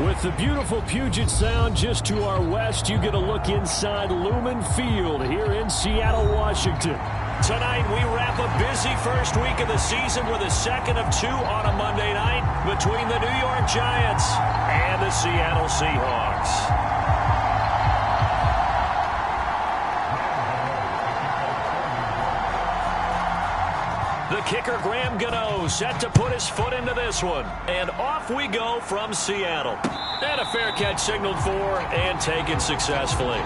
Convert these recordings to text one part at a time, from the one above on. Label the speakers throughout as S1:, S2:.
S1: With the beautiful Puget Sound just to our west, you get a look inside Lumen Field here in Seattle, Washington.
S2: Tonight, we wrap a busy first week of the season with a second of two on a Monday night between the New York Giants and the Seattle Seahawks. The kicker, Graham Gano, set to put his foot into this one. And off we go from Seattle. And a fair catch signaled for and taken successfully.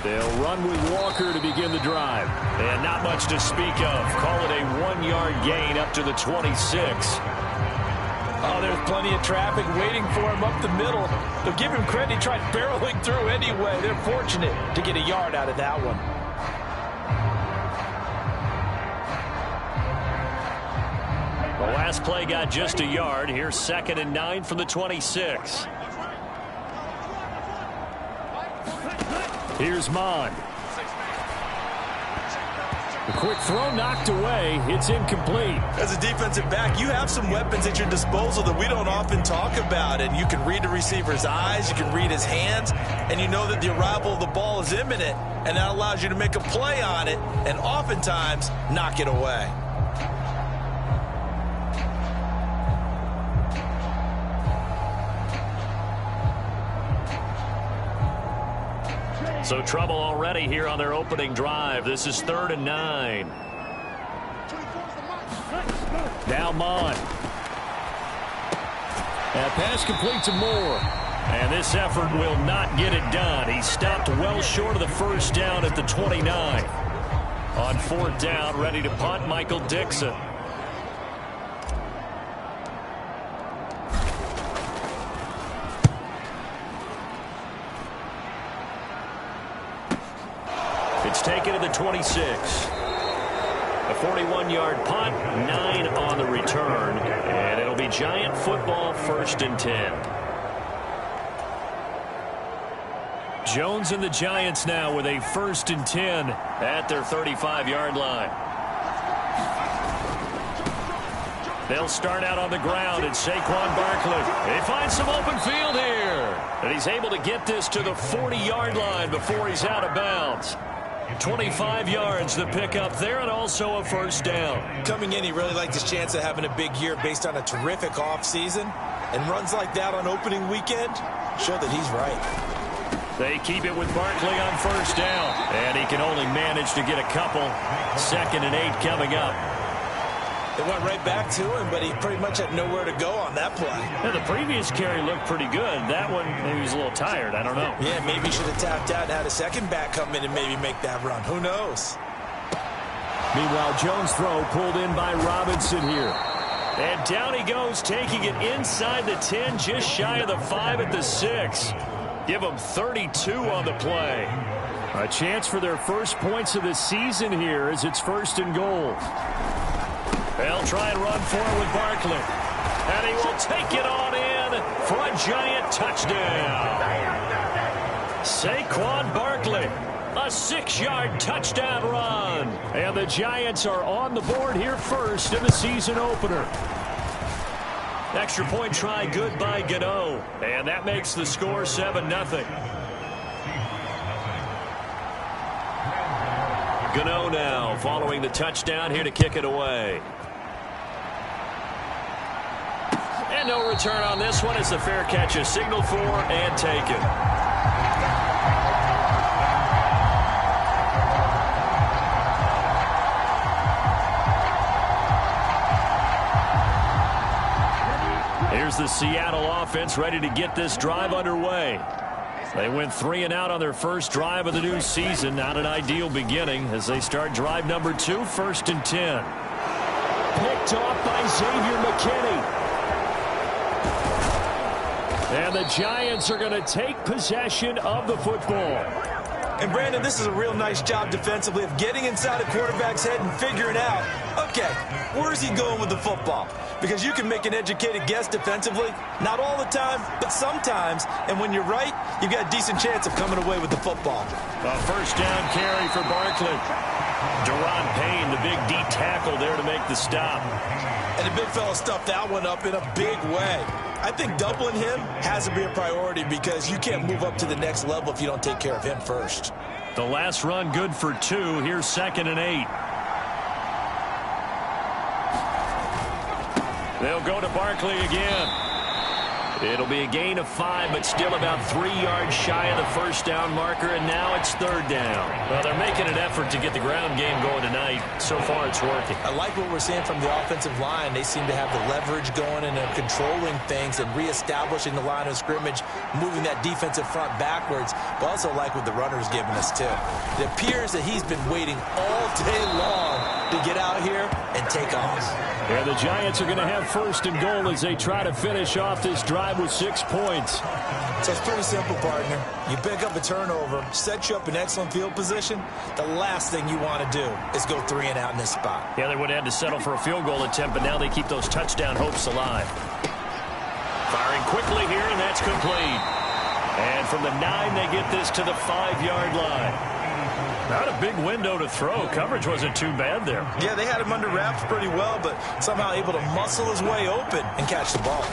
S1: They'll run with Walker to begin the drive.
S2: And not much to speak of. Call it a 1-yard gain up to the 26.
S3: Oh, there's plenty of traffic waiting for him up the middle. But give him credit, he tried barreling through anyway. They're fortunate to get a yard out of that one.
S2: The last play got just a yard. Here's 2nd and 9 from the 26.
S1: Here's Mon. The quick throw knocked away. It's incomplete.
S4: As a defensive back, you have some weapons at your disposal that we don't often talk about. And you can read the receiver's eyes, you can read his hands, and you know that the arrival of the ball is imminent. And that allows you to make a play on it and oftentimes knock it away.
S2: So trouble already here on their opening drive. This is 3rd and 9.
S1: Now Mon. That pass complete to Moore.
S2: And this effort will not get it done. He stopped well short of the first down at the 29. On 4th down, ready to punt, Michael Dixon. It's taken to the 26. A 41-yard punt, 9 on the return. And it'll be Giant football, 1st and 10.
S1: Jones and the Giants now with a 1st and 10
S2: at their 35-yard line. They'll start out on the ground, and Saquon Barkley. They find some open field here. And he's able to get this to the 40-yard line before he's out of bounds. 25 yards to pick up there, and also a 1st down.
S4: Coming in, he really liked his chance of having a big year based on a terrific offseason. And runs like that on opening weekend show that he's right.
S2: They keep it with Barkley on 1st down. And he can only manage to get a couple. 2nd and 8 coming up.
S4: They went right back to him, but he pretty much had nowhere to go on that play.
S2: Yeah, the previous carry looked pretty good. That one, maybe he was a little tired. I don't know.
S4: Yeah, maybe he should have tapped out and had a second back come in and maybe make that run. Who knows?
S1: Meanwhile, Jones' throw pulled in by Robinson here.
S2: And down he goes, taking it inside the 10, just shy of the 5 at the 6. Give him 32 on the play.
S1: A chance for their first points of the season here as it's 1st and goal.
S2: They'll try and run for it with Barkley. And he will take it on in for a Giant touchdown. Saquon Barkley, a 6-yard touchdown run.
S1: And the Giants are on the board here first in the season opener.
S2: Extra point try good by Gano. And that makes the score 7-0. Gano now following the touchdown here to kick it away. And no return on this one as the fair catch is signaled for and taken. Here's the Seattle offense ready to get this drive underway. They went 3 and out on their first drive of the new season. Not an ideal beginning as they start drive number 2, 1st and 10.
S1: picked off by Xavier McKinney. And the Giants are going to take possession of the football.
S4: And, Brandon, this is a real nice job defensively of getting inside a quarterback's head and figuring out, okay, where's he going with the football? Because you can make an educated guess defensively, not all the time, but sometimes. And when you're right, you've got a decent chance of coming away with the football.
S2: A first down carry for Barkley. Deron Payne, the big D tackle there to make the stop.
S4: And the big fella stuffed that one up in a big way. I think doubling him has to be a priority because you can't move up to the next level if you don't take care of him first.
S2: The last run good for 2. Here's 2nd and 8. They'll go to Barkley again. It'll be a gain of 5, but still about 3 yards shy of the first down marker, and now it's 3rd down. Well, they're making an effort to get the ground game going tonight. So far, it's working.
S4: I like what we're seeing from the offensive line. They seem to have the leverage going and they're controlling things and reestablishing the line of scrimmage, moving that defensive front backwards, but also like what the runner's giving us, too. It appears that he's been waiting all day long to get out here and take off.
S1: And the Giants are going to have 1st and goal as they try to finish off this drive with 6 points.
S4: So it's pretty simple, partner. You pick up a turnover, set you up in excellent field position. The last thing you want to do is go 3 and out in this spot.
S2: Yeah, they would have had to settle for a field goal attempt, but now they keep those touchdown hopes alive. Firing quickly here, and that's complete. And from the 9, they get this to the 5-yard line. Not a big window to throw. Coverage wasn't too bad there.
S4: Yeah, they had him under wraps pretty well, but somehow able to muscle his way open and catch the ball.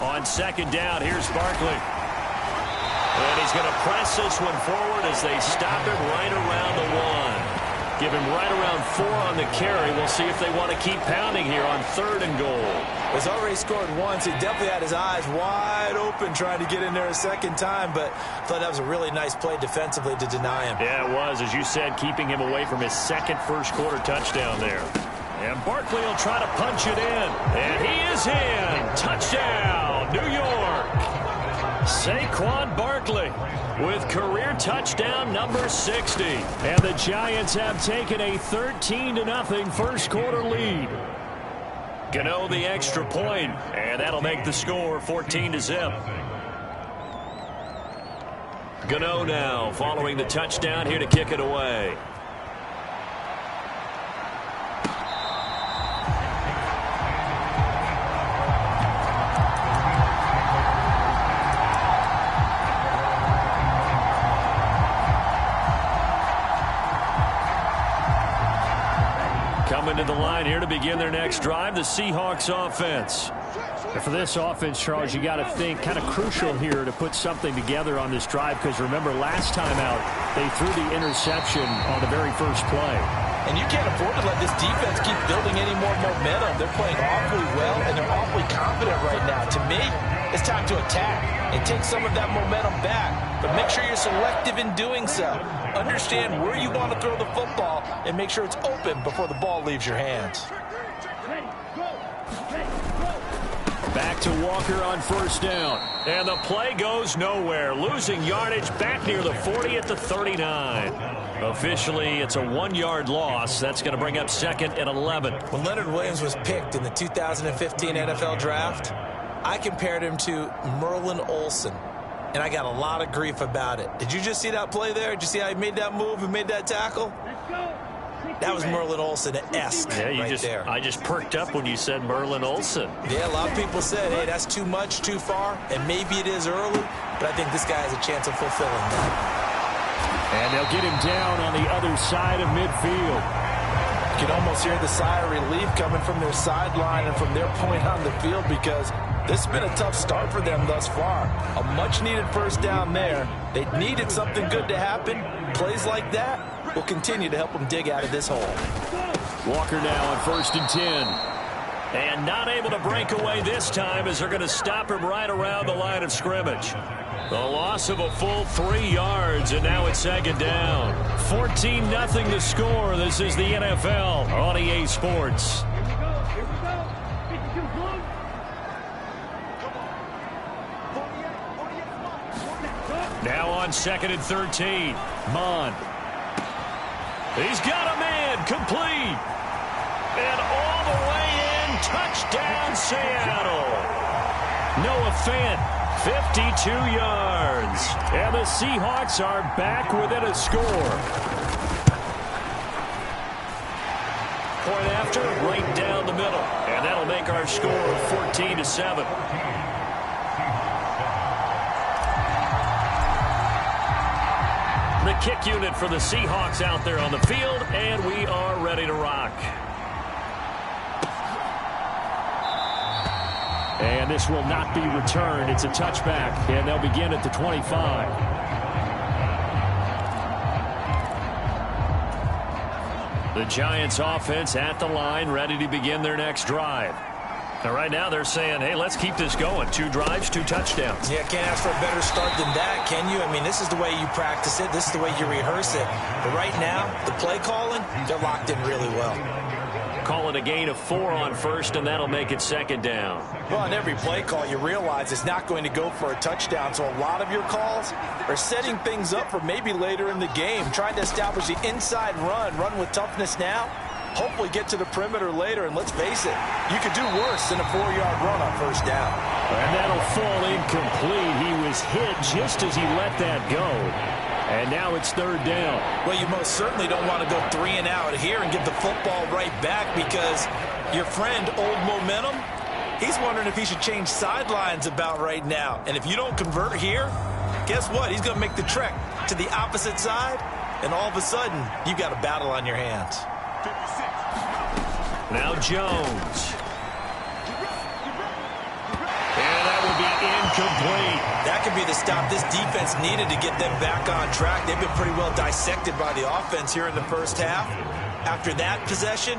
S2: On 2nd down, here's Barkley. And he's going to press this one forward as they stop him right around the 1. Give him right around 4 on the carry. We'll see if they want to keep pounding here on 3rd and goal.
S4: He's already scored once. He definitely had his eyes wide open trying to get in there a second time, but I thought that was a really nice play defensively to deny him.
S2: Yeah, it was. As you said, keeping him away from his second first-quarter touchdown there. And Barkley will try to punch it in. And he is in. Touchdown, New York. Saquon Barkley with career touchdown number 60.
S1: And the Giants have taken a 13-0 first-quarter lead.
S2: Gano the extra point, and that'll make the score 14-0. Gano now following the touchdown here to kick it away. Coming to the line here to begin their next drive, the Seahawks offense.
S1: And for this offense, Charles, you got to think kind of crucial here to put something together on this drive because remember last time out they threw the interception on the very first play.
S4: And you can't afford to let this defense keep building any more momentum. They're playing awfully well and they're awfully confident right now. To me, it's time to attack and take some of that momentum back. But make sure you're selective in doing so. Understand where you want to throw the football and make sure it's open before the ball leaves your hands.
S1: Back to Walker on 1st down.
S2: And the play goes nowhere. Losing yardage back near the 40 at the 39. Officially, it's a 1-yard loss. That's going to bring up 2nd and 11.
S4: When Leonard Williams was picked in the 2015 NFL Draft, I compared him to Merlin Olsen. And I got a lot of grief about it. Did you just see that play there? Did you see how he made that move and made that tackle? That was Merlin Olsen-esque there.
S2: I just perked up when you said Merlin Olsen.
S4: Yeah, a lot of people said, hey, that's too much, too far, and maybe it is early, but I think this guy has a chance of fulfilling that.
S1: And they'll get him down on the other side of midfield.
S4: You can almost hear the sigh of relief coming from their sideline and from their point on the field because this has been a tough start for them thus far. A much-needed first down there. They needed something good to happen. Plays like that will continue to help them dig out of this hole.
S1: Walker now on 1st and 10.
S2: And not able to break away this time as they're going to stop him right around the line of scrimmage. The loss of a full 3 yards, and now it's 2nd down. 14-0 the score. This is the NFL on EA Sports. Now on 2nd and 13. Mon. He's got a man complete. And all the way in, touchdown Seattle. Noah Fant, 52 yards. And the Seahawks are back within a score. Point after, right down the middle. And that'll make our score 14-7. The kick unit for the Seahawks out there on the field, and we are ready to rock. And this will not be returned. It's a touchback, and they'll begin at the 25. The Giants offense at the line, ready to begin their next drive. Now, right now, they're saying, hey, let's keep this going. 2 drives, 2 touchdowns.
S3: Yeah, can't ask for a better start than that, can you? I mean, this is the way you practice it. This is the way you rehearse it. But right now, the play calling, they're locked in really well.
S2: Call it a gain of 4 on first, and that'll make it second down.
S3: Well, on every play call, you realize it's not going to go for a touchdown. So a lot of your calls are setting things up for maybe later in the game, trying to establish the inside run with toughness now. Hopefully get to the perimeter later, and let's face it, you could do worse than a 4-yard run on first down.
S1: And that'll fall incomplete. He was hit just as he let that go. And now it's third down.
S3: Well, you most certainly don't want to go 3 and out here and give the football right back, because your friend, Old Momentum, he's wondering if he should change sidelines about right now. And if you don't convert here, guess what? He's going to make the trek to the opposite side, and all of a sudden, you've got a battle on your hands.
S2: Now Jones. And that will be incomplete.
S3: That could be the stop this defense needed to get them back on track. They've been pretty well dissected by the offense here in the first half. After that possession,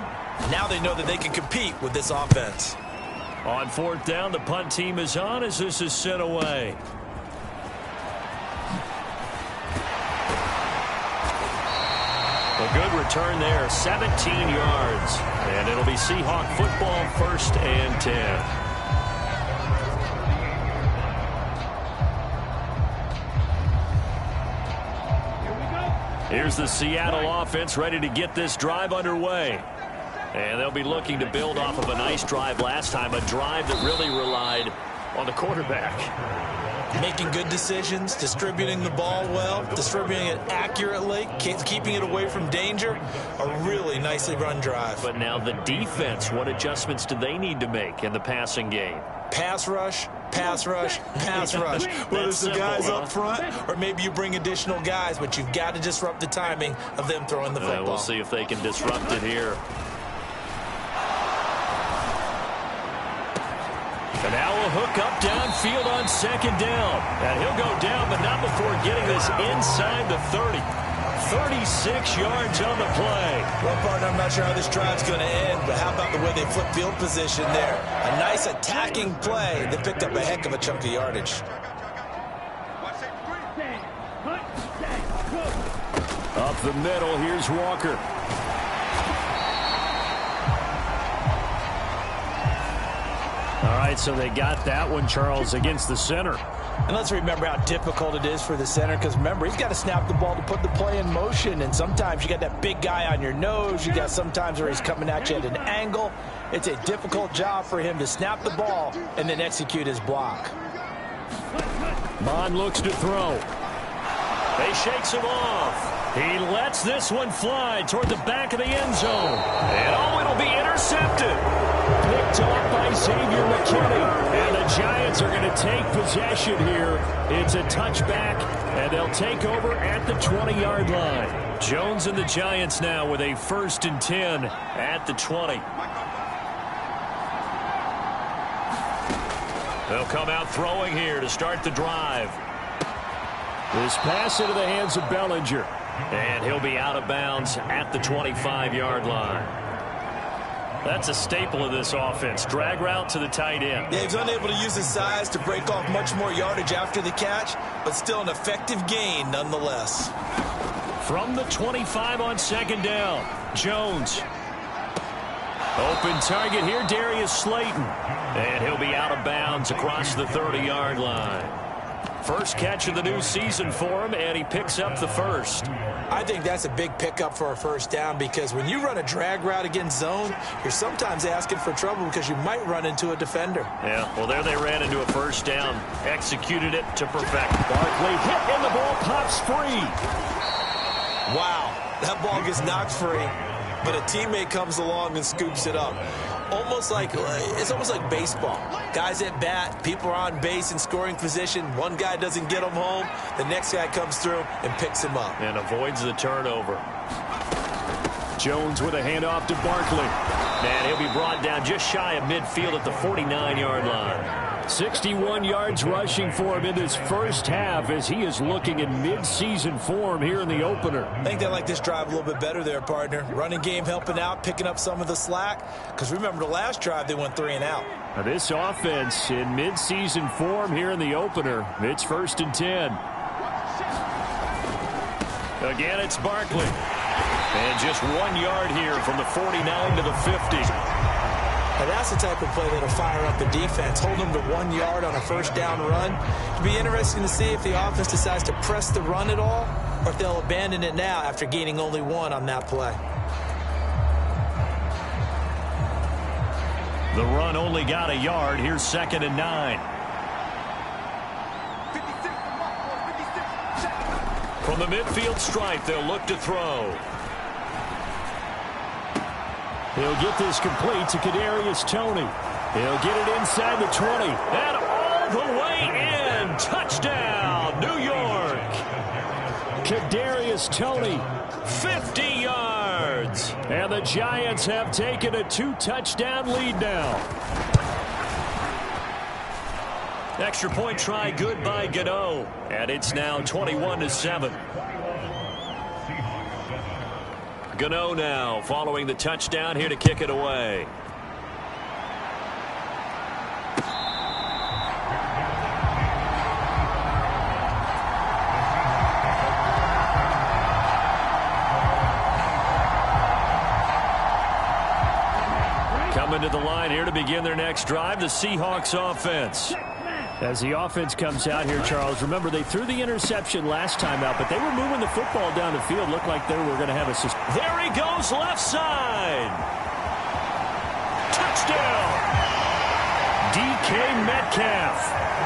S3: now they know that they can compete with this offense.
S2: On fourth down, the punt team is on as this is sent away. A good return there, 17 yards. And it'll be Seahawk football, 1st and 10. Here's the Seattle offense ready to get this drive underway. And they'll be looking to build off of a nice drive last time, a drive that really relied on the quarterback.
S3: Making good decisions, distributing the ball well, distributing it accurately, keeping it away from danger. A really nicely run drive.
S2: But now the defense, what adjustments do they need to make in the passing game?
S3: Pass rush, pass rush, pass rush. Whether it's the guys up front or maybe you bring additional guys, but you've got to disrupt the timing of them throwing the football.
S2: We'll see if they can disrupt it here. And now a hook up downfield on second down. And he'll go down, but not before getting this inside the 30. 36 yards on the play.
S3: Well, partner, I'm not sure how this drive's going to end, but how about the way they flip field position there? A nice attacking play that picked up a heck of a chunk of yardage.
S1: Up the middle, here's Walker. All right, so they got that one, Charles, against the center.
S3: And let's remember how difficult it is for the center, because remember, he's got to snap the ball to put the play in motion, and sometimes you got that big guy on your nose. You got sometimes where he's coming at you at an angle. It's a difficult job for him to snap the ball and then execute his block.
S1: Bond looks to throw.
S2: He shakes him off. He lets this one fly toward the back of the end zone. And oh, it'll be intercepted.
S1: Picked up by Xavier McKinney. And the Giants are going to take possession here. It's a touchback, and they'll take over at the 20-yard line.
S2: Jones and the Giants now with a 1st and 10 at the 20. They'll come out throwing here to start the drive.
S1: This pass into the hands of Bellinger.
S2: And he'll be out of bounds at the 25-yard line. That's a staple of this offense. Drag route to the tight end.
S3: Yeah, he's unable to use his size to break off much more yardage after the catch, but still an effective gain nonetheless.
S2: From the 25 on second down, Jones. Open target here, Darius Slayton. And he'll be out of bounds across the 30-yard line. First catch of the new season for him, and he picks up the first.
S3: I think that's a big pickup for a first down because when you run a drag route against zone, you're sometimes asking for trouble because you might run into a defender.
S2: Yeah, well, there they ran into a first down. Executed it to perfect.
S1: Barkley hit, and the ball pops free.
S3: Wow, that ball gets knocked free, but a teammate comes along and scoops it up. It's almost like baseball. Guys at bat, people are on base in scoring position. One guy doesn't get him home. The next guy comes through and picks him up.
S2: And avoids the turnover.
S1: Jones with a handoff to Barkley.
S2: And he'll be brought down just shy of midfield at the 49-yard line.
S1: 61 yards rushing for him in this first half as he is looking in mid-season form here in the opener.
S3: I think they like this drive a little bit better there, partner. Running game helping out, picking up some of the slack. Because remember, the last drive they went 3 and out.
S1: Now this offense in mid-season form here in the opener. It's 1st and 10.
S2: Again, it's Barkley. And just 1 yard here from the 49 to the 50.
S3: And that's the type of play that'll fire up the defense. Hold them to 1 yard on a first down run. It'll be interesting to see if the offense decides to press the run at all or if they'll abandon it now after gaining only 1 on that play.
S2: The run only got a yard. Here's 2nd and 9. From the midfield stripe, they'll look to throw.
S1: He'll get this complete to Kadarius Toney. He'll get it inside the 20.
S2: And all the way in. Touchdown, New York.
S1: Kadarius Toney.
S2: 50 yards.
S1: And the Giants have taken a 2-touchdown lead now.
S2: Extra point try good by Gano. And it's now 21-7. Gano now following the touchdown here to kick it away. Coming to the line here to begin their next drive, the Seahawks offense.
S1: As the offense comes out here, Charles, remember they threw the interception last time out, but they were moving the football down the field. Looked like they were going to have a...
S2: There he goes, left side. Touchdown.
S1: DK Metcalf.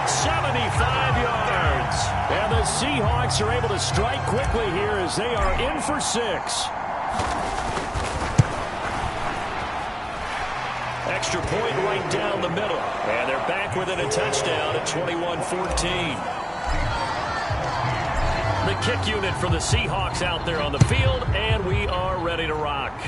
S2: 75 yards.
S1: And the Seahawks are able to strike quickly here as they are in for 6.
S2: Extra point right down the middle. And they're back within a touchdown at 21-14. The kick unit for the Seahawks out there on the field, and we are ready to rock.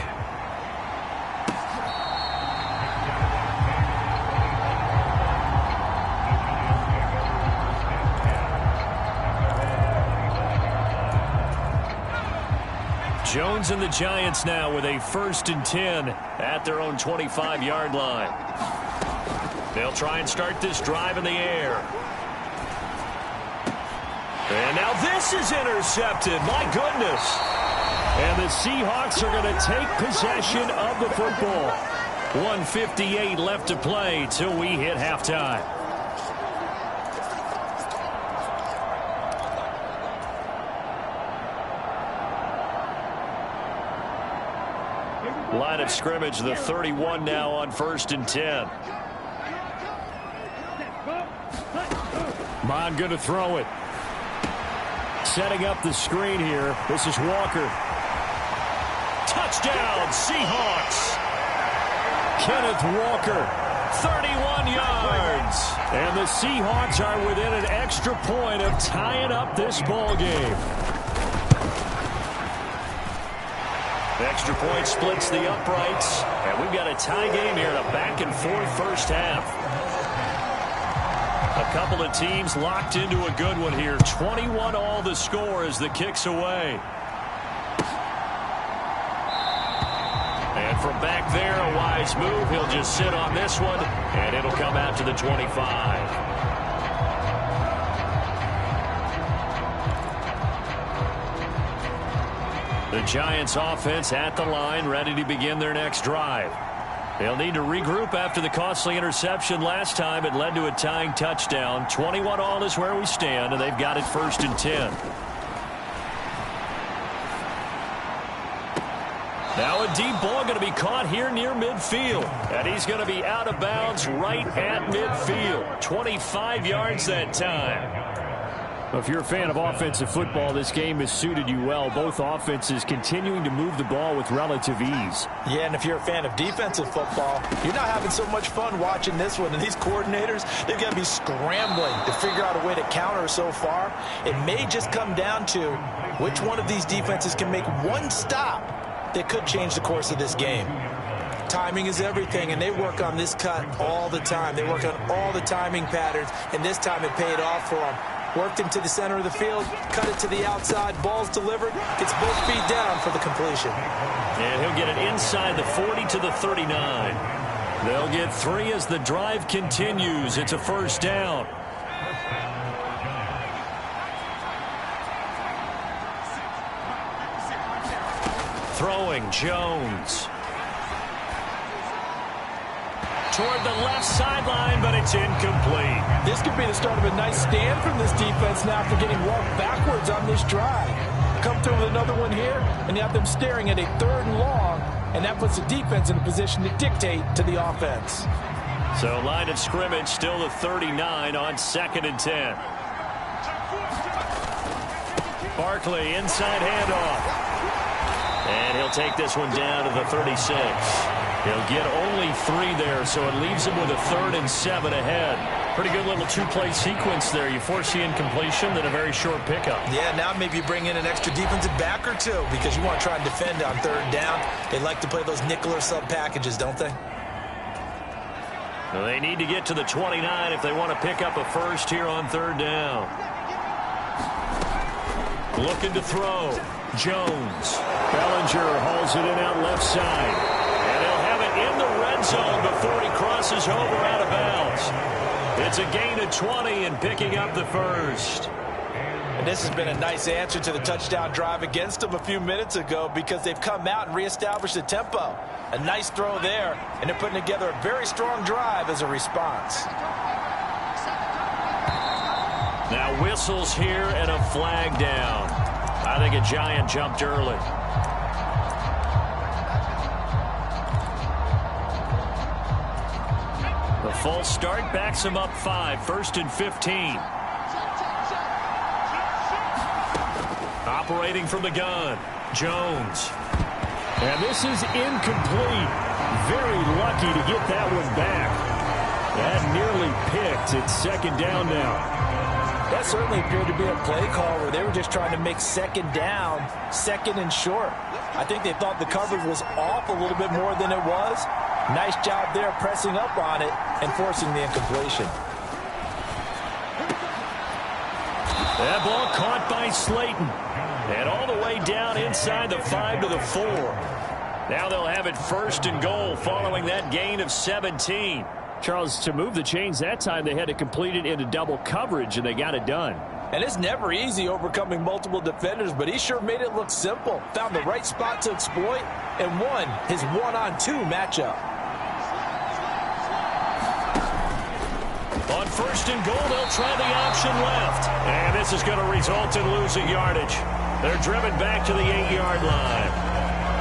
S2: Jones and the Giants now with a 1st and 10 at their own 25-yard line. They'll try and start this drive in the air. And now this is intercepted. My goodness.
S1: And the Seahawks are going to take possession of the football.
S2: 1:58 left to play till we hit halftime. Line of scrimmage, the 31 now on 1st and 10.
S1: Mon going to throw it. Setting up the screen here. This is Walker.
S2: Touchdown, Seahawks.
S1: Kenneth Walker.
S2: 31 yards.
S1: And the Seahawks are within an extra point of tying up this ball game.
S2: The extra point splits the uprights. And we've got a tie game here in a back-and-forth first half. A couple of teams locked into a good one here. 21 all the score as the kick's away. And from back there, a wise move. He'll just sit on this one, and it'll come out to the 25. The Giants offense at the line, ready to begin their next drive. They'll need to regroup after the costly interception last time. It led to a tying touchdown. 21 all is where we stand, and they've got it 1st and 10. Now a deep ball going to be caught here near midfield. And he's going to be out of bounds right at midfield. 25 yards that time.
S1: Well, if you're a fan of offensive football, this game has suited you well. Both offenses continuing to move the ball with relative ease.
S3: Yeah, and if you're a fan of defensive football, you're not having so much fun watching this one. And these coordinators, they've got to be scrambling to figure out a way to counter so far. It may just come down to which one of these defenses can make one stop that could change the course of this game. Timing is everything, and they work on this cut all the time. They work on all the timing patterns, and this time it paid off for them. Worked him to the center of the field, cut it to the outside, ball's delivered, gets both feet down for the completion.
S2: And he'll get it inside the 40 to the 39. They'll get 3 as the drive continues. It's a 1st down. Throwing Jones. Toward the left sideline, but it's incomplete.
S3: This could be the start of a nice stand from this defense now after getting walked backwards on this drive. Come through with another one here, and you have them staring at a 3rd and long, and that puts the defense in a position to dictate to the offense.
S2: So line of scrimmage still the 39 on 2nd and 10. Barkley inside handoff. And he'll take this one down to the 36. He'll get only 3 there, so it leaves him with a 3rd and 7 ahead. Pretty good little 2-play sequence there. You force the incompletion, then a very short pickup.
S3: Yeah, now maybe bring in an extra defensive back or 2 because you want to try and defend on 3rd down. They like to play those nickel or sub packages, don't they?
S2: Well, they need to get to the 29 if they want to pick up a 1st here on 3rd down. Looking to throw. Jones.
S1: Bellinger hauls it in out left side.
S2: And he'll have it in the red zone before he crosses over out of bounds. It's a gain of 20 and picking up the 1st.
S3: And this has been a nice answer to the touchdown drive against them a few minutes ago because they've come out and reestablished the tempo. A nice throw there, and they're putting together a very strong drive as a response.
S2: Now whistles here and a flag down. I think a Giant jumped early. The false start backs him up 5, 1st and 15. Operating from the gun, Jones.
S1: And this is incomplete. Very lucky to get that one back. That nearly picked. It's 2nd down now.
S3: That certainly appeared to be a play call where they were just trying to make 2nd down, 2nd and short. I think they thought the coverage was off a little bit more than it was. Nice job there pressing up on it and forcing the incompletion.
S2: That ball caught by Slayton. And all the way down inside the 5 to the 4. Now they'll have it 1st and goal following that gain of 17.
S1: Charles, to move the chains that time, they had to complete it into double coverage, and they got it done.
S3: And it's never easy overcoming multiple defenders, but he sure made it look simple. Found the right spot to exploit and won his 1-on-2 matchup.
S2: On 1st and goal, they'll try the option left. And this is going to result in losing yardage. They're driven back to the 8-yard line.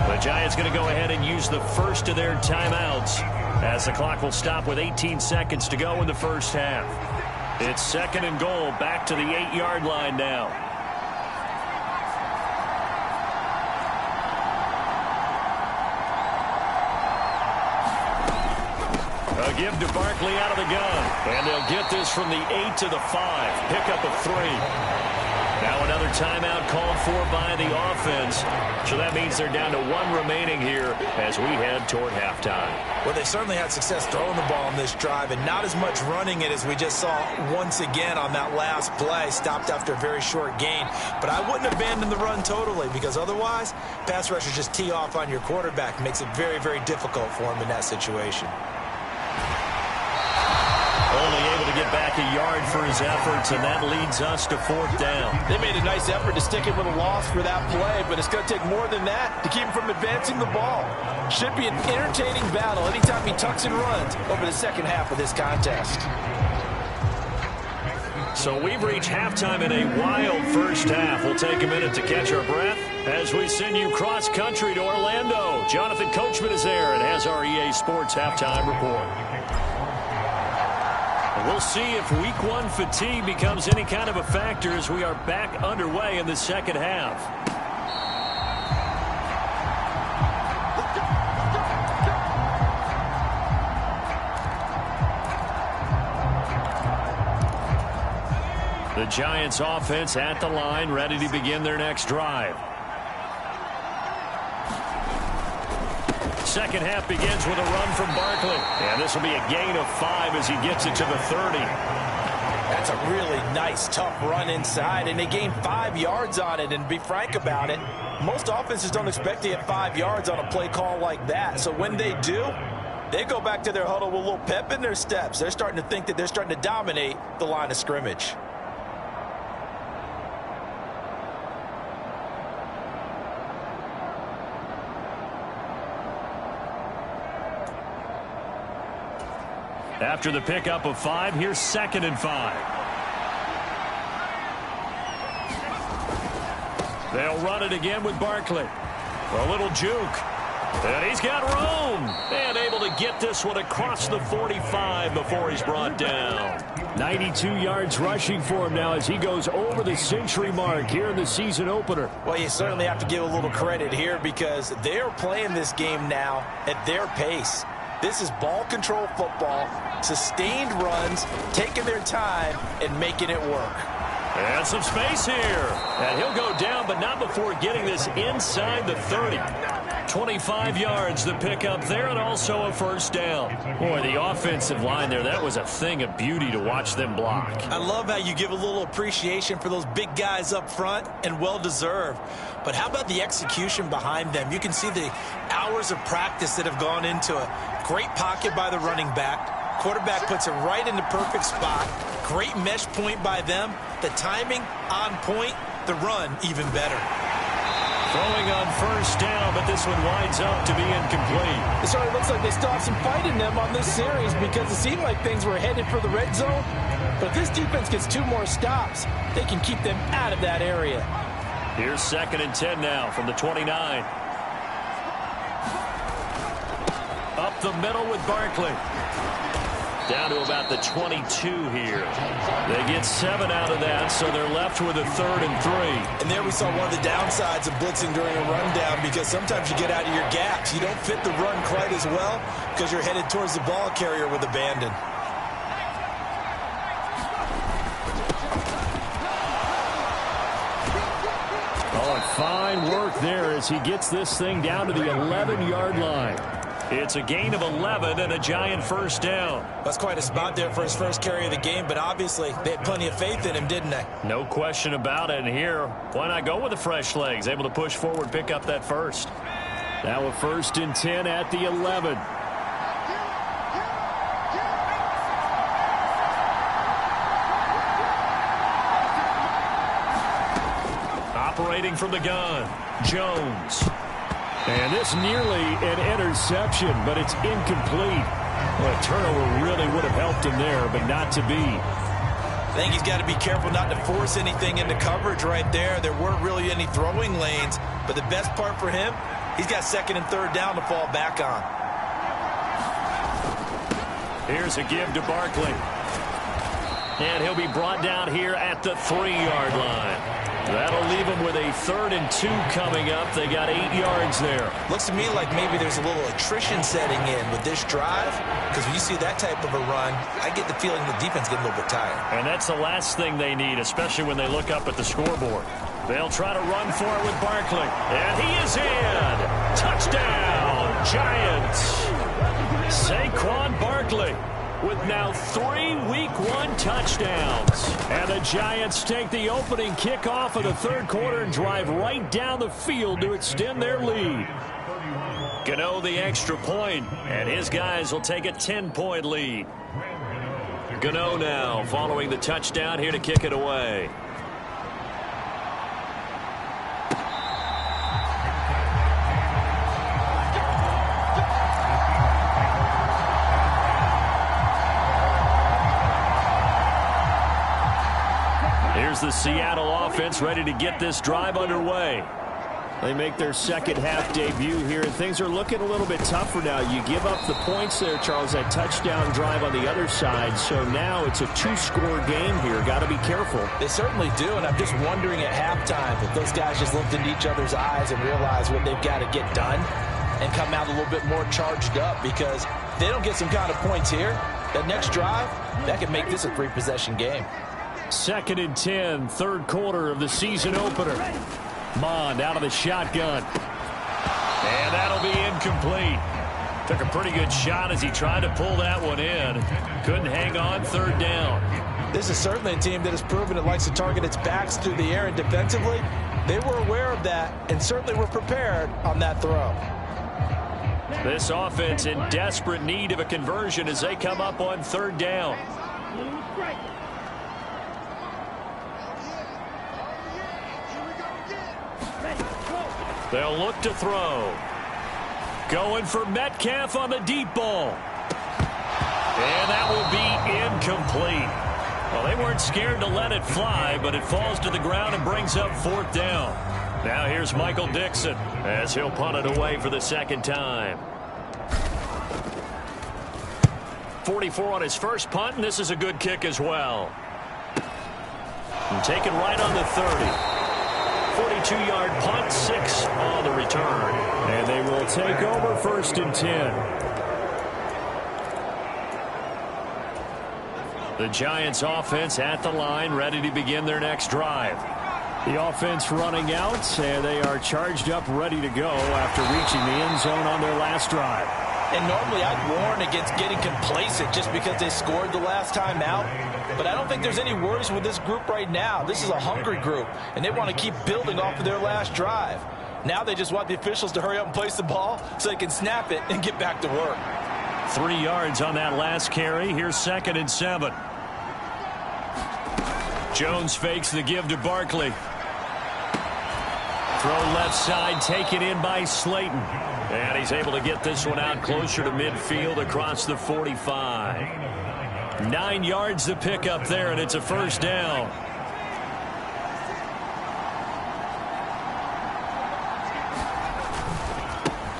S2: The Giants going to go ahead and use the first of their timeouts as the clock will stop with 18 seconds to go in the 1st half. It's 2nd and goal, back to the 8-yard line now. A give to Barkley out of the gun. And they'll get this from the 8 to the 5. Pick up a 3. Now another timeout called for by the offense. So that means they're down to 1 remaining here as we head toward halftime.
S3: Well, they certainly had success throwing the ball in this drive and not as much running it as we just saw once again on that last play. Stopped after a very short gain. But I wouldn't abandon the run totally because otherwise, pass rushers just tee off on your quarterback. Makes it very, very difficult for him in that situation.
S2: Only able to get back a yard for his efforts, and that leads us to 4th down.
S3: They made a nice effort to stick him with a loss for that play, but it's going to take more than that to keep him from advancing the ball. Should be an entertaining battle anytime he tucks and runs over the second half of this contest.
S2: So we've reached halftime in a wild first half. We'll take a minute to catch our breath as we send you cross-country to Orlando. Jonathan Coachman is there and has our EA Sports halftime report. We'll see if Week 1 fatigue becomes any kind of a factor as we are back underway in the second half. The Giants offense at the line, ready to begin their next drive. Second half begins with a run from Barkley. And this will be a gain of 5 as he gets it to the 30.
S3: That's a really nice, tough run inside, and they gained 5 yards on it. And to be frank about it, most offenses don't expect to get 5 yards on a play call like that. So when they do, they go back to their huddle with a little pep in their steps. They're starting to think that they're starting to dominate the line of scrimmage.
S2: After the pickup of 5, here's 2nd and 5. They'll run it again with Barkley. A little juke. And he's got room. And able to get this one across the 45 before he's brought down.
S1: 92 yards rushing for him now as he goes over the century mark here in the season opener.
S3: Well, you certainly have to give a little credit here because they're playing this game now at their pace. This is ball control football, sustained runs, taking their time, and making it work.
S2: And some space here. And he'll go down, but not before getting this inside the 30. 25 yards the pickup there, and also a first down. Boy, the offensive line there, that was a thing of beauty to watch them block.
S3: I love how you give a little appreciation for those big guys up front, and well-deserved. But how about the execution behind them? You can see the hours of practice that have gone into it. Great pocket by the running back. Quarterback puts it right in the perfect spot. Great mesh point by them. The timing on point. The run even better.
S2: Throwing on first down, but this one winds up to be incomplete.
S3: It certainly looks like they still have some fight in them on this series because it seemed like things were headed for the red zone. But if this defense gets 2 more stops, they can keep them out of that area.
S2: Here's 2nd and 10 now from the 29. Up the middle with Barkley. Down to about the 22 here. They get 7 out of that, so they're left with a 3rd and 3.
S3: And there we saw one of the downsides of blitzing during a rundown because sometimes you get out of your gaps. You don't fit the run quite as well because you're headed towards the ball carrier with abandon.
S1: Fine work there as he gets this thing down to the 11-yard line.
S2: It's a gain of 11 and a Giant first down.
S3: That's quite a spot there for his first carry of the game, but obviously they had plenty of faith in him, didn't they?
S2: No question about it. And here, why not go with the fresh legs? Able to push forward, pick up that first.
S1: Now a 1st and 10 at the 11.
S2: Operating from the gun, Jones.
S1: And this nearly an interception, but it's incomplete. Well, a turnover really would have helped him there, but not to be.
S3: I think he's got to be careful not to force anything into coverage right there. There weren't really any throwing lanes, but the best part for him, he's got 2nd and 3rd down to fall back on.
S2: Here's a give to Barkley. And he'll be brought down here at the 3-yard line. That'll leave them with a 3rd and 2 coming up. They got 8 yards there.
S3: Looks to me like maybe there's a little attrition setting in with this drive, because when you see that type of a run, I get the feeling the defense getting a little bit tired.
S2: And that's the last thing they need, especially when they look up at the scoreboard. They'll try to run for it with Barkley. And he is in. Touchdown, Giants. Saquon Barkley with now 3 Week 1 touchdowns. And the Giants take the opening kickoff of the 3rd quarter and drive right down the field to extend their lead. Gano the extra point, and his guys will take a 10-point lead. Gano now following the touchdown here to kick it away. Here's the Seattle offense ready to get this drive underway. They make their second half debut here, and things are looking a little bit tougher now. You give up the points there, Charles, that touchdown drive on the other side. So now it's a two-score game here. Got to be careful.
S3: They certainly do, and I'm just wondering at halftime if those guys just looked into each other's eyes and realized what they've got to get done and come out a little bit more charged up, because if they don't get some kind of points here, that next drive, that could make this a three-possession game.
S1: 2nd and 10, third quarter of the season opener. Mond out of the shotgun.
S2: And that'll be incomplete. Took a pretty good shot as he tried to pull that one in. Couldn't hang on, third down.
S3: This is certainly a team that has proven it likes to target its backs through the air, and defensively, they were aware of that and certainly were prepared on that throw.
S2: This offense in desperate need of a conversion as they come up on third down. They'll look to throw. Going for Metcalf on the deep ball. And that will be incomplete. Well, they weren't scared to let it fly, but it falls to the ground and brings up fourth down. Now here's Michael Dixon as he'll punt it away for the second time. 44 on his first punt, and this is a good kick as well. And taken right on the 30. 42-yard punt, 6 on the return.
S1: And they will take over 1st and 10.
S2: The Giants offense at the line, ready to begin their next drive.
S1: The offense running out, and they are charged up, ready to go after reaching the end zone on their last drive.
S3: And normally I'd warn against getting complacent just because they scored the last time out. But I don't think there's any worries with this group right now. This is a hungry group, and they want to keep building off of their last drive. Now they just want the officials to hurry up and place the ball so they can snap it and get back to work.
S2: 3 yards on that last carry. Here's 2nd and 7. Jones fakes the give to Barkley. Throw left side, taken in by Slayton. And he's able to get this one out closer to midfield across the 45. 9 yards to pick up there, and it's a first down.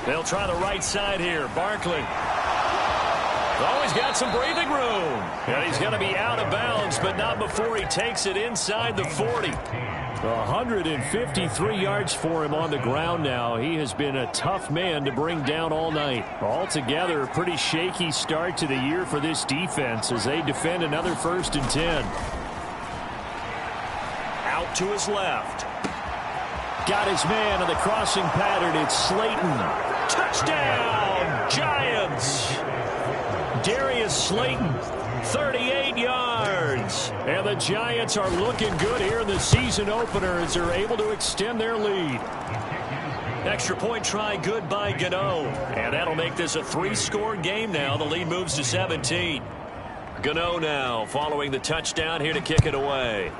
S2: They'll try the right side here. Barkley. Oh, he's got some breathing room. And he's going to be out of bounds, but not before he takes it inside the 40.
S1: 153 yards for him on the ground now. He has been a tough man to bring down all night. Altogether, a pretty shaky start to the year for this defense as they defend another 1st and 10.
S2: Out to his left.
S1: Got his man on the crossing pattern. It's Slayton.
S2: Touchdown, Giants.
S1: Darius Slayton, 38 yards. And the Giants are looking good here in the season opener as they're able to extend their lead.
S2: Extra point try good by Gano. And that'll make this a 3-score game now. The lead moves to 17. Gano now following the touchdown here to kick it away.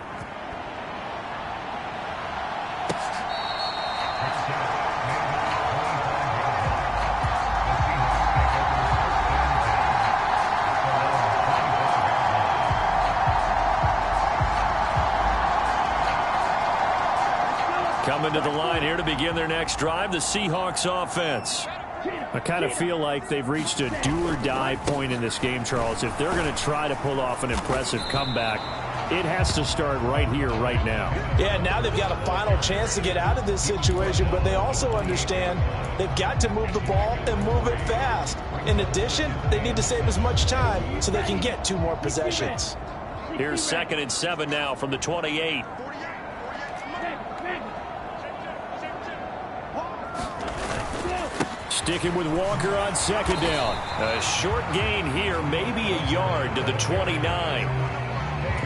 S2: Coming to the line here to begin their next drive, the Seahawks offense.
S1: I kind of feel like they've reached a do-or-die point in this game, Charles. If they're going to try to pull off an impressive comeback, it has to start right here, right now.
S3: Yeah, now they've got a final chance to get out of this situation, but they also understand they've got to move the ball and move it fast. In addition, they need to save as much time so they can get 2 more possessions.
S2: Here's 2nd and 7 now from the 28.
S1: Sticking with Walker on 2nd down.
S2: A short gain here, maybe a yard to the 29.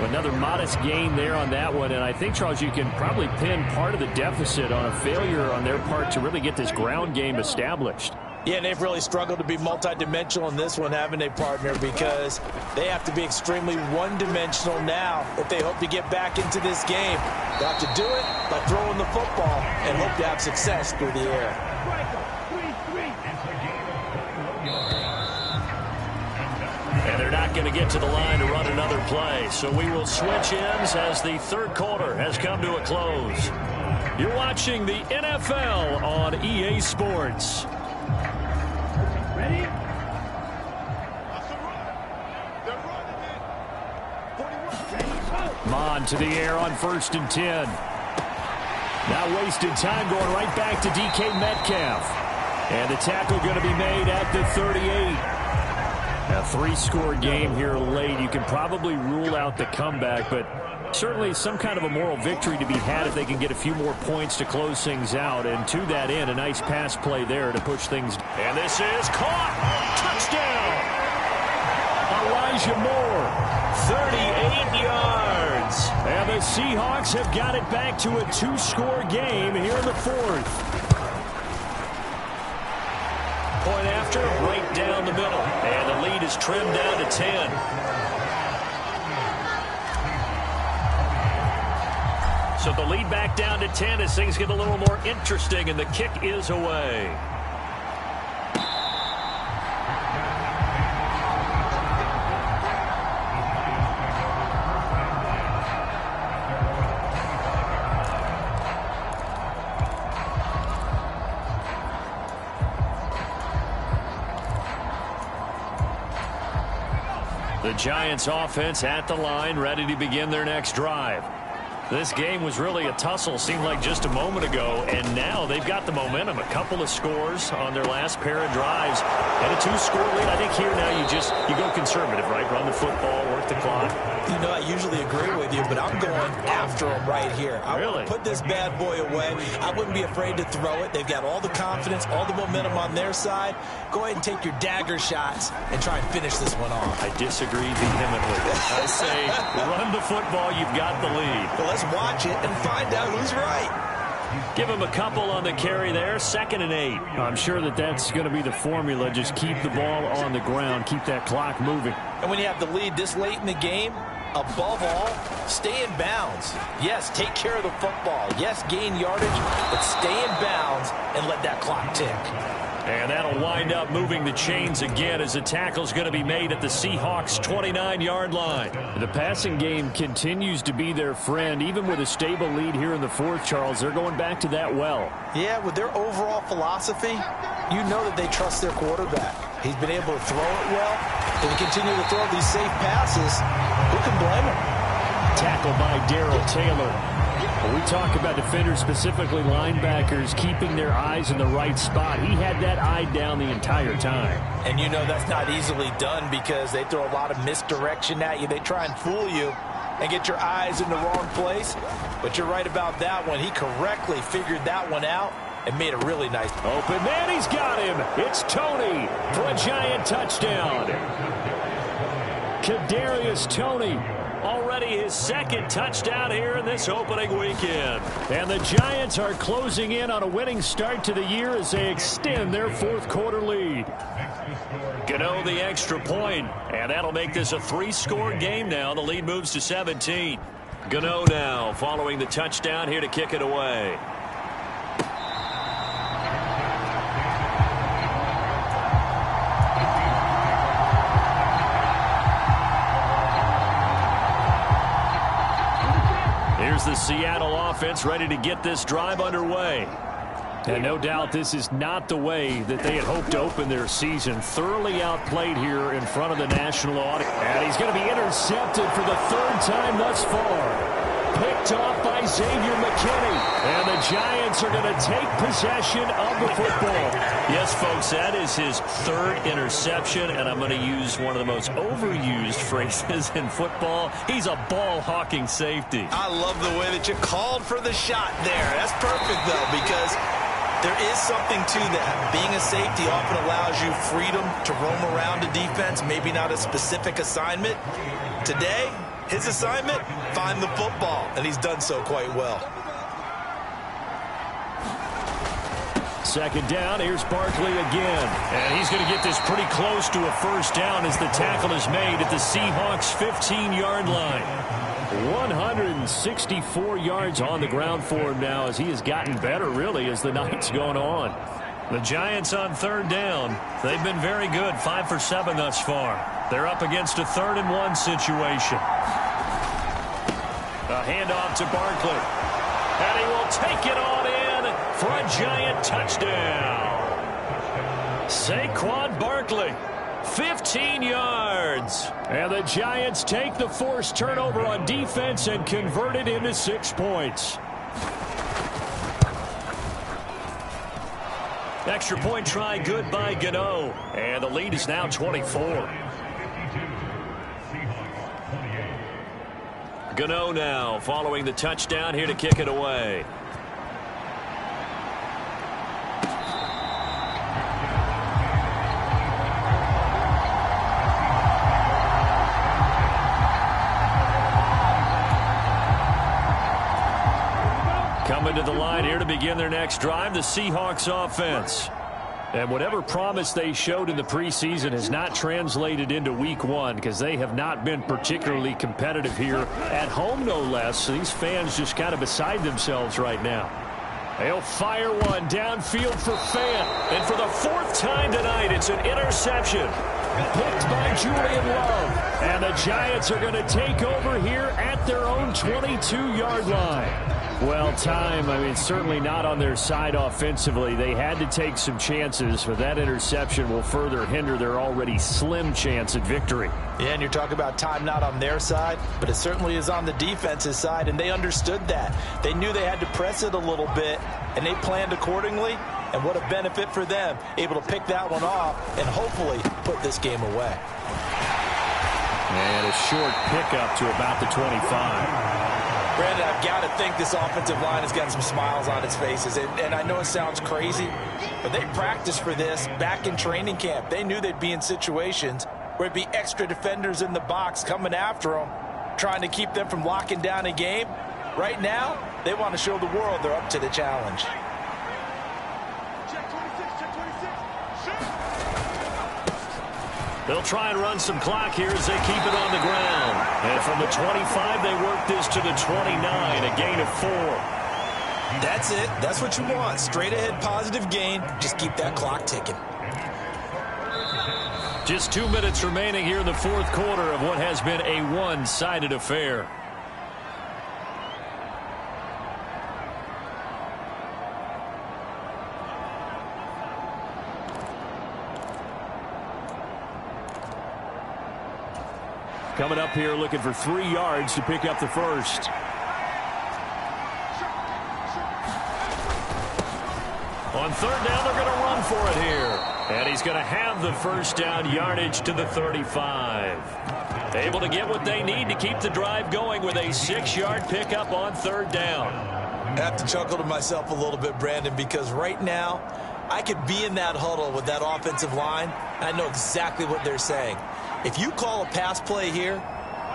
S1: Another modest gain there on that one, and I think, Charles, you can probably pin part of the deficit on a failure on their part to really get this ground game established.
S3: Yeah, and they've really struggled to be multidimensional in this one, haven't they, partner? Because they have to be extremely one-dimensional now if they hope to get back into this game. They have to do it by throwing the football and hope to have success through the air.
S2: And they're not going to get to the line to run another play. So we will switch ends as the third quarter has come to a close. You're watching the NFL on EA Sports. Mon to the air on 1st and 10. Now wasted time going right back to DK Metcalf. And the tackle going to be made at the 38. A 3-score game here late. You can probably rule out the comeback, but certainly some kind of a moral victory to be had if they can get a few more points to close things out. And to that end, a nice pass play there to push things. And this is caught. Touchdown. Elijah Moore, 38 yards. And the Seahawks have got it back to a 2-score game here in the 4th. Point after, right down the middle. And the lead is trimmed down to 10. So the lead back down to 10 as things get a little more interesting, and the kick is away. The Giants offense at the line, ready to begin their next drive. This game was really a tussle, seemed like just a moment ago, and now they've got the momentum. A couple of scores on their last pair of drives, and a 2-score lead. I think here now you go conservative, right? Run the football, work the clock.
S3: You know, I usually agree with you, but I'm going after them right here. I
S2: really
S3: want to put this bad boy away. I wouldn't be afraid to throw it. They've got all the confidence, all the momentum on their side. Go ahead and take your dagger shots and try and finish this one off.
S2: I disagree vehemently. I say run the football. You've got the lead.
S3: Well, let's watch it and find out who's right.
S2: Give him a couple on the carry there. 2nd and 8.
S1: I'm sure that's going to be the formula. Just keep the ball on the ground. Keep that clock moving.
S3: And when you have the lead this late in the game, above all, stay in bounds. Yes, take care of the football. Yes, gain yardage, but stay in bounds and let that clock tick.
S2: And that'll wind up moving the chains again as the tackle's going to be made at the Seahawks' 29-yard line.
S1: The passing game continues to be their friend. Even with a stable lead here in the 4th, Charles, they're going back to that well.
S3: Yeah, with their overall philosophy, you know that they trust their quarterback. He's been able to throw it well. If he continue to throw these safe passes, who can blame him?
S1: Tackled by Darrell Taylor. When we talk about defenders, specifically linebackers, keeping their eyes in the right spot. He had that eye down the entire time.
S3: And you know that's not easily done because they throw a lot of misdirection at you. They try and fool you and get your eyes in the wrong place. But you're right about that one. He correctly figured that one out and made a really nice.
S1: Open man, he's got him. It's Toney for a Giant touchdown. Kadarius Toney.
S2: Already his 2nd touchdown here in this opening weekend.
S1: And the Giants are closing in on a winning start to the year as they extend their 4th quarter lead.
S2: Gano the extra point, and that'll make this a 3-score game now. The lead moves to 17. Gano now following the touchdown here to kick it away. Here's the Seattle offense ready to get this drive underway.
S1: And no doubt this is not the way that they had hoped to open their season. Thoroughly outplayed here in front of the national audience. And he's going to be intercepted for the 3rd time thus far. Picked off by Xavier McKinney. And the Giants are going to take possession of the football.
S2: Yes, folks, that is his 3rd interception, and I'm going to use one of the most overused phrases in football. He's a ball-hawking safety.
S3: I love the way that you called for the shot there. That's perfect, though, because there is something to that. Being a safety often allows you freedom to roam around a defense, maybe not a specific assignment. Today, his assignment, find the football, and he's done so quite well.
S1: second down. Here's Barkley again.
S2: And he's going to get this pretty close to a first down as the tackle is made at the Seahawks' 15-yard line.
S1: 164 yards on the ground for him now as he has gotten better, really, as the night's going on.
S2: The Giants on third down. They've been very good, 5 for 7 thus far. They're up against a 3rd-and-1 situation. A handoff to Barkley. And he will take it on in for a Giant touchdown.
S1: Saquon Barkley, 15 yards. And the Giants take the forced turnover on defense and convert it into 6 points.
S2: Extra point try good by Gano. And the lead is now 24. Gano now following the touchdown here to kick it away. Coming to the line here to begin their next drive, the Seahawks offense.
S1: And whatever promise they showed in the preseason has not translated into week 1 because they have not been particularly competitive here at home, no less. So these fans just kind of beside themselves right now. They'll fire one downfield for Fant. And for the 4th time tonight, it's an interception. Picked by Julian Love. And the Giants are going to take over here at their own 22-yard line. Well, certainly not on their side offensively. They had to take some chances, but that interception will further hinder their already slim chance at victory.
S3: Yeah, and you're talking about time not on their side, but it certainly is on the defense's side, and they understood that. They knew they had to press it a little bit, and they planned accordingly, and what a benefit for them, able to pick that one off and hopefully put this game away.
S1: And a short pickup to about the 25.
S3: Brandon, I've got to think this offensive line has got some smiles on its faces. And I know it sounds crazy, but they practiced for this back in training camp. They knew they'd be in situations where it'd be extra defenders in the box coming after them, trying to keep them from locking down a game. Right now, they want to show the world they're up to the challenge.
S2: They'll try and run some clock here as they keep it on the ground. And from the 25, they work this to the 29, a gain of 4.
S3: That's it. That's what you want. Straight ahead positive gain. Just keep that clock ticking.
S2: Just 2 minutes remaining here in the 4th quarter of what has been a one-sided affair.
S1: Coming up here looking for 3 yards to pick up the first.
S2: On 3rd down, they're going to run for it here. And he's going to have the first down yardage to the 35. Able to get what they need to keep the drive going with a 6-yard pickup on 3rd down.
S3: I have to chuckle to myself a little bit, Brandon, because right now I could be in that huddle with that offensive line. I know exactly what they're saying. If you call a pass play here,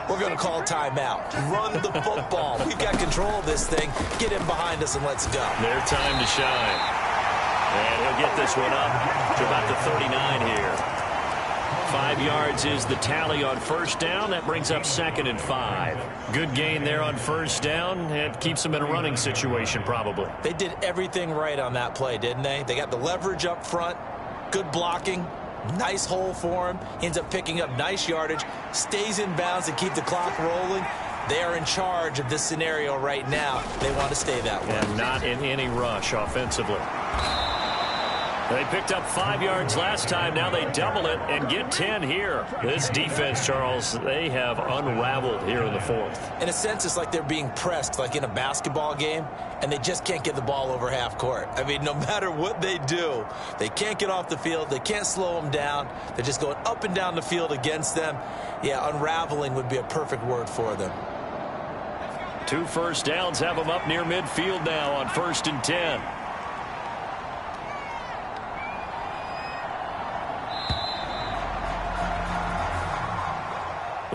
S3: we're going to call timeout. Run the football. We've got control of this thing. Get in behind us and let's go.
S2: Their time to shine. And he'll get this one up to about the 39 here. 5 yards is the tally on 1st down. That brings up 2nd and 5. Good gain there on 1st down. It keeps them in a running situation probably.
S3: They did everything right on that play, didn't they? They got the leverage up front, good blocking, nice hole for him. He ends up picking up nice yardage, stays in bounds to keep the clock rolling. They are in charge of this scenario right now. They want to stay that way.
S2: And not in any rush offensively. They picked up 5 yards last time. Now they double it and get 10 here. This defense, Charles, they have unraveled here in the 4th.
S3: In a sense, it's like they're being pressed like in a basketball game, and they just can't get the ball over half court. I mean, no matter what they do, they can't get off the field. They can't slow them down. They're just going up and down the field against them. Yeah, unraveling would be a perfect word for them.
S2: 2 first downs have them up near midfield now on 1st and 10.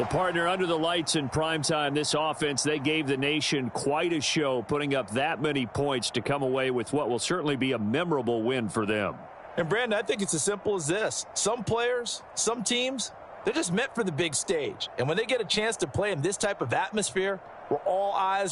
S1: Well, partner, under the lights in primetime, this offense, they gave the nation quite a show, putting up that many points to come away with what will certainly be a memorable win for them.
S3: And, Brandon, I think it's as simple as this. Some players, some teams, they're just meant for the big stage. And when they get a chance to play in this type of atmosphere where all eyes are